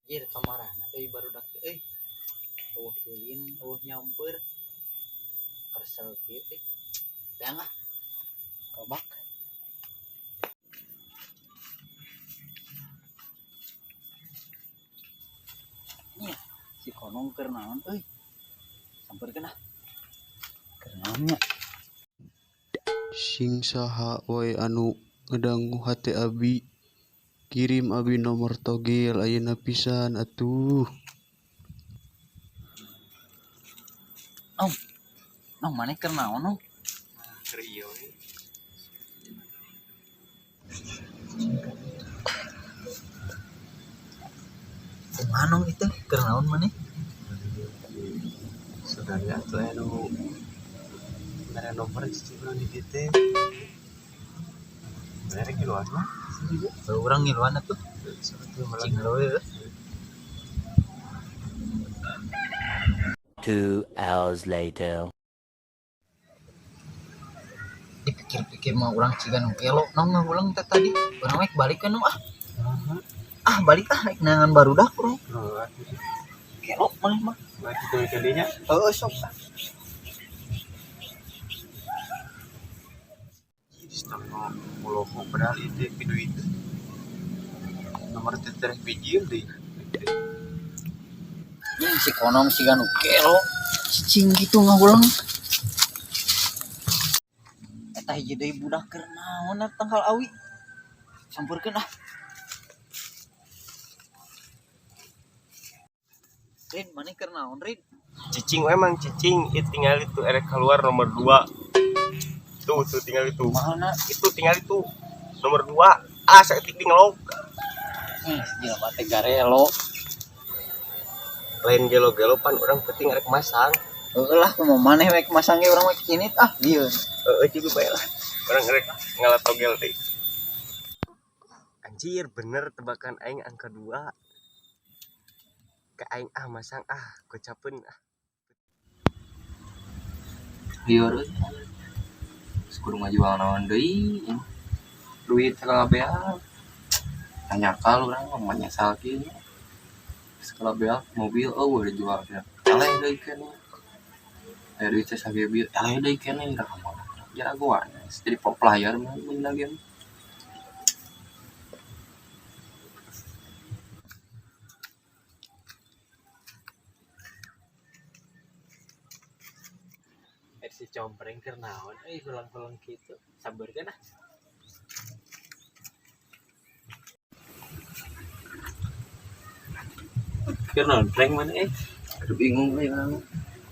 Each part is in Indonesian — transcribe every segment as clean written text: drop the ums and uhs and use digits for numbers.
Iya kamaran euy baru dak tulin nyamper kersel kieu teh ah kobak nya si konong keur naon euy sampeurkeun ah keur naon nya Sing saha wae anu ngadangu hate abi kirim abi nomor togel ayeuna pisan atuh. Ong nong maneh keur naon nong Keur ieu we. kumaha nong itu keur naon maneh Saudara atuh anu mere nomor cicing urang di dieu teh. Mere kiloan mah. urang ngiluan atuh cing leuweung 2 hours later. dipikir-pikir mah urang cigan kelo nong ngulang teh tadi urang mah balik kan nong balik naik nangan barudak urang kelo maneh mah Kitu kadinya. heueuh sok Setengah pulau padahal itu video itu nomor terus biji deh. yang si konong si ganu kelo cicing gitu ngulang eta hiji deui budak keur naon tangkal awi sampeurkeun ah Rin maneh keur naon Rin Cicing emang cicing itu tinggal itu erek keluar nomor 2 tuh tinggal itu mana itu tinggal itu nomor 2 seetik di ngelog jelema teh garelo lain gelo-gelo pan orang penting erek masang heueuh lah kumaha maneh we masang ge urang mah kinit ieu juga bae lah orang erek ngalatogel deh anjir bener tebakan aing angka 2 ke aing masang gocapeun lieur kudu ngajual naon deui duit sakalabean tanyakal urang mah menyesal kieu sakalabean mobil udah jual teh eleh deui keneh aya duit teh sagebieu eleh deui keneh rahaman jagoan jadi pro player mah main game Si compreng keur naon ulang-ulang kitu sabeurkeun ah keur naon prank mana aduh bingung we urang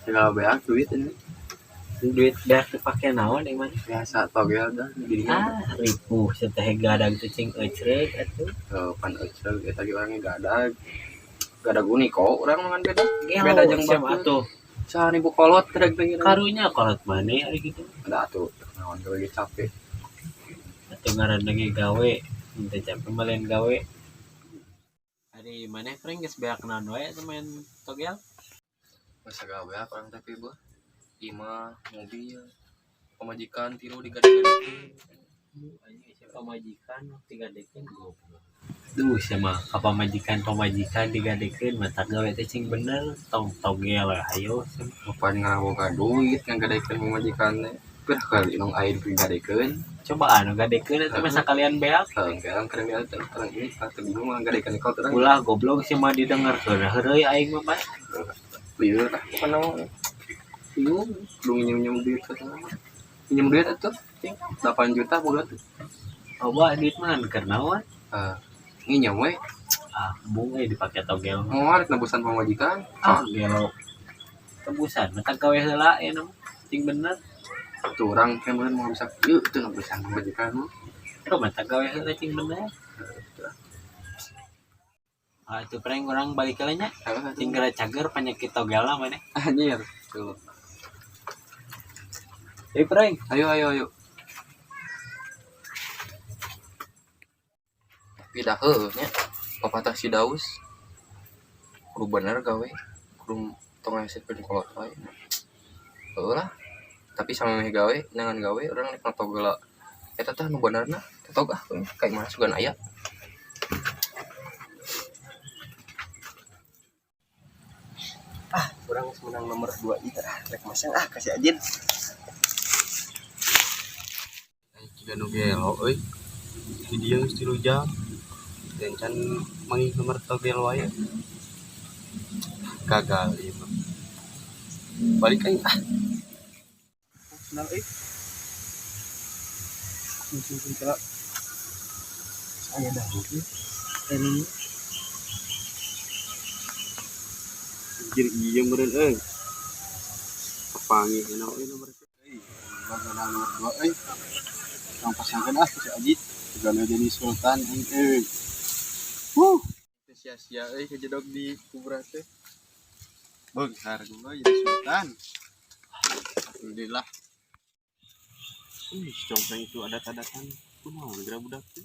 sakalabean duit ini duit beak dipake naon yang mana biasa togel dah jadi ripuh seteh gadang cicing ecrek atuh pan euceul eta ge orangnya gadag unik kok urang mah beda beda jeung atuh 1000 kolot kadang teh karunya kolot maneh ari gitu ada atuh naon ge capek atuh ngaranna ge gawe minta capek malen gawe ari maneh prank geus beak naon wae atuh main togel masa gawe orang tapi beuh imah mobil pemajikan tiru digade-gadekeun pamajikan digadekeun goblok duh sama pamajikan digadekeun mata gawe teh cing bener tong togel hayo pan ngaboga duit ngagadekeun pemajikan teh beuh kali nong aya digadekeun coba anu gadekeun eta mah sakalian beak sekarang keren ya orang ini kata bingung ngagadekeun kau terang ulah goblok sih mah didengarkeun heureuy aing mah bae lieur tah panau bingung kudu nginjem duit katanya pinjam duit atuh 8 juta bulan tuh coba duit mah keur naon nginjem we bung dipake togel ngorek nebusan pemajikan gelo tebusan mata gawe heula ya nama cing bener tuh orang kemudian mau bisa yuk tuh nebusan pemajikan mah tuh mata gawe heula cing bener itu prank orang balik ke nya cing gara cager penyakit togel lah maneh anjir tuh prank ayo pindah nya pepatah si Daus kudu bener gawe kudu tong ngasih kolot wae lah tapi sama meh gawe nangan gawe orang nek togel eta teh nu benerna tetogah kayak mana sugan aya kurang menang nomor 2 itu rek masang kasih aja Jika nu gelo euy. Di dieu geus 3 jam. Dan can manggih nomor togel wae. Gagal ieu mah. Balik aing Senang euy. Musim kala. Saya dah euy. Ini anjir ieu meureun euy. Kepanggih enak euy nomor euy. Nomor 2 euy. Yang pasangkan si Ajit juga jadi sultan euy. Sia-sia euy kejedog di kuburan teh. Beunghar gua jadi sultan. Alhamdulillah. Coba itu adat-adatan kunaon geura budak teh.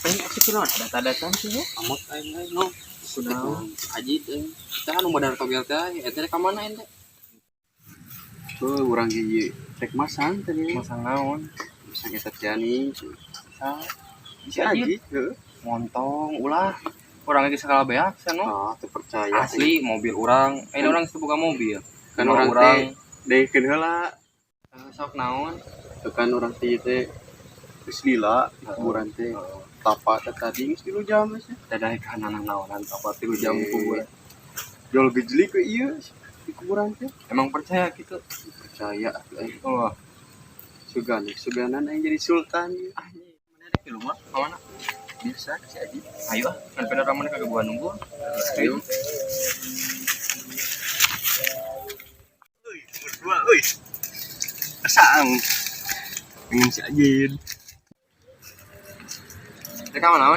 Asik kunaon adat-adatan sih ya? Amot aing no. Kunaon Ajit euy. Kita kan modal togel teh eta ka mana ente? Urang ge rek masang tadi. Masang naon? Masang eta Tiani. Bisa Ajit heuh. Montong ulah. Urang ge sakala beak sana. Teu percaya. Asli mobil urang. Ini urang teu boga mobil. Kan urang teh deikeun heula. Sok naon? Teu kan urang teh geus lila di kuburan teh. Tapa tadi geus 3 jam geus. Dadah kanana naonan tapa 3 jam kuburan. Jol gejlik ke ieu di kuburan teh. Emang percaya gitu? Percaya oh suganan yang jadi sultan mana ada film mah mana bisa si Aji ayo kan bener ramane kagak gua nunggu ayo berdua asang ingin si Aji mereka mana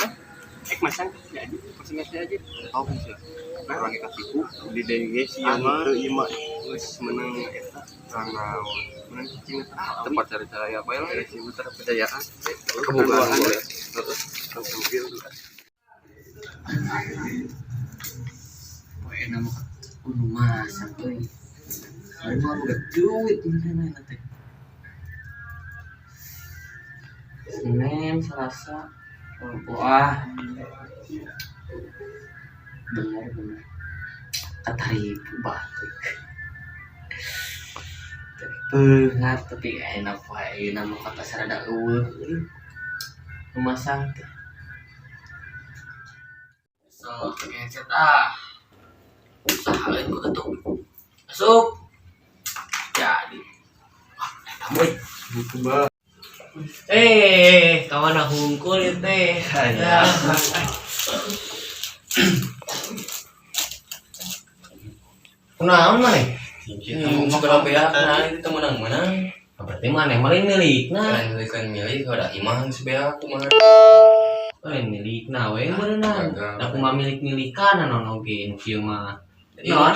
masang si Aji masang si Aji tahu bisa orang katiku di DG sih mah ima geus menang eta menang cicing tempat cari-cari apa ya dari sini terpercayaan kebukaan heeh mobil poe nama kudu masak euy anu udah duit mana teh Senin Selasa wah benar kataribu batuk beungat tapi enak wae nama kata sarada eueuh masang teh so ngecet usaha lain begitu masuk jadi tamu butuh kawan hungkul ya teh ya kunaon maneh? Mau kalau beak nah itu menang-menang. Berarti maneh malah milikna. Lain kan milik ada imah sebeak kumaha. Lain milikna we beunang. Da kumaha milik-milikan anu oge nu kieu mah. Naon?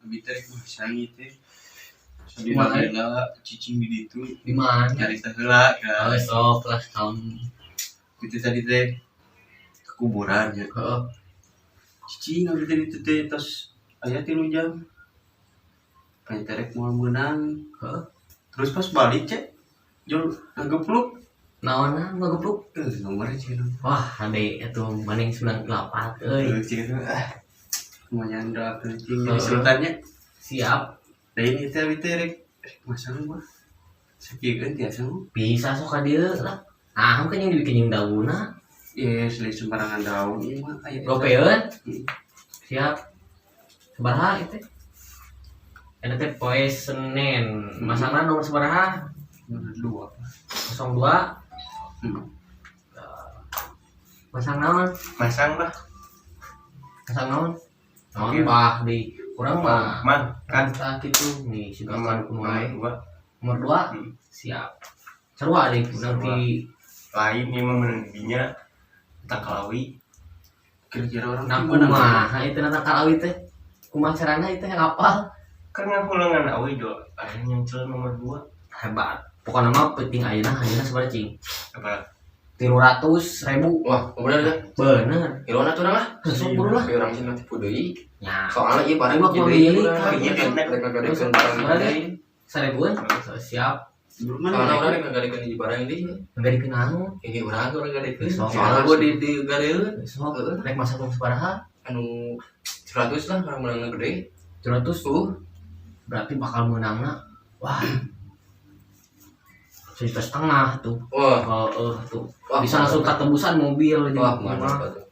Abi teh sangi teh. Sabila cicing di ditu. Di mana? Cari teh heula ka. Sok kelas tahun. Itu tadi teh kuburan ya. Heeh. Cicing abi teh ditu teh tos aya 3 jam. Pengen terek mau menang. Terus pas balik cek jol ngagepluk. Naonna ngagepluk? Nomor cina. Wah, ade itu maning 98 euy. Cina. Lumayan doa kencing jadi sultannya. Siap. Da ini teh terek masang mah. Sakieun tiasa mah. Bisa sok ka dieu lah. Ah, kan yang dibikin daunna. Yes, leuwih sembarangan daun ieu mah aya. Gopeun. Siap. Sabaraha itu? Ada teh poe Senin. Masana nomor sabaraha? Nomor 2. 02. Masang naon? Masang lah. Masang naon? Naon bah di urang mah. Man, kan kitu nih si nomor 2. Nomor 2. Siap. Sarua deui nanti lain ieu mah mendinya takalawi. Kira-kira orang kumaha itu takalawi teh? Kumaha carana itu yang apal? Kan ngapulangan awi do. Aya nyuncul nomor 2. Hebat. Pokokna mah penting ayeuna sebar cing. Apa? 300.000. Wah, bener kan? Bener. Kilona tuh lah. Sok buru lah. Urang cenah tipu deui. Nya. Soalnya ieu barang ieu kan. Ieu kan rek ngagadekeun barang lain. 1000-an. Siap. Karena orang yang gadekeun di barang ini enggak dikenal ini orang gadekeun. Sok. Soalnya gua di gadekeun sok rek masak sabaraha anu 100 lah orang menang gede. 100 tuh berarti bakal menangna wah 1,5 tuh. Wah, Tuh wah, bisa langsung ketembusan mobil jadi wah, mantap tuh.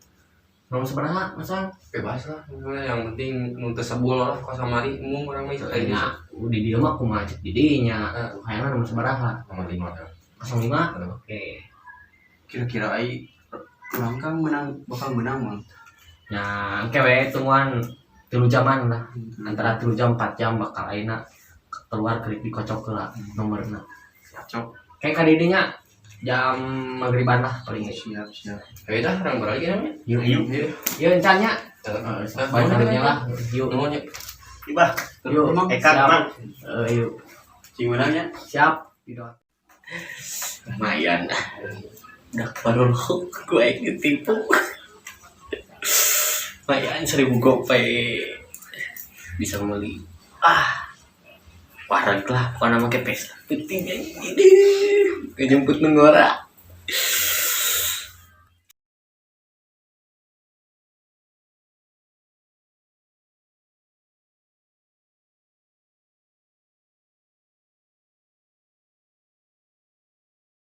nomor sabaraha masa Bebas lah, yang penting nu teu sebul lah ka samari umum orang mah kayak kayaknya di dia mah aku macet di dinya kayaknya nomor sabaraha nomor 5. 05 oke Kira-kira ai urang kan bakal menang mah. nah kewe tungguan 3 jaman lah antara 3 jam 4 jam bakal aina keluar kerik dikocok lah nomorna Cocok. kayak kadidinya jam maghriban lah paling Siap. Ayo dah, orang berlagi namanya. yuk Iya. yuk encannya banyak kadernya lah yuk Namanya. Ibah. yuk Ekat siap. Bang. Yuk Cing menangnya. siap tidak lumayan udah baru gue ditipu lumayan 1.000 gopay bisa beli wareg lah bukan nama kepes penting ini kejemput nenggora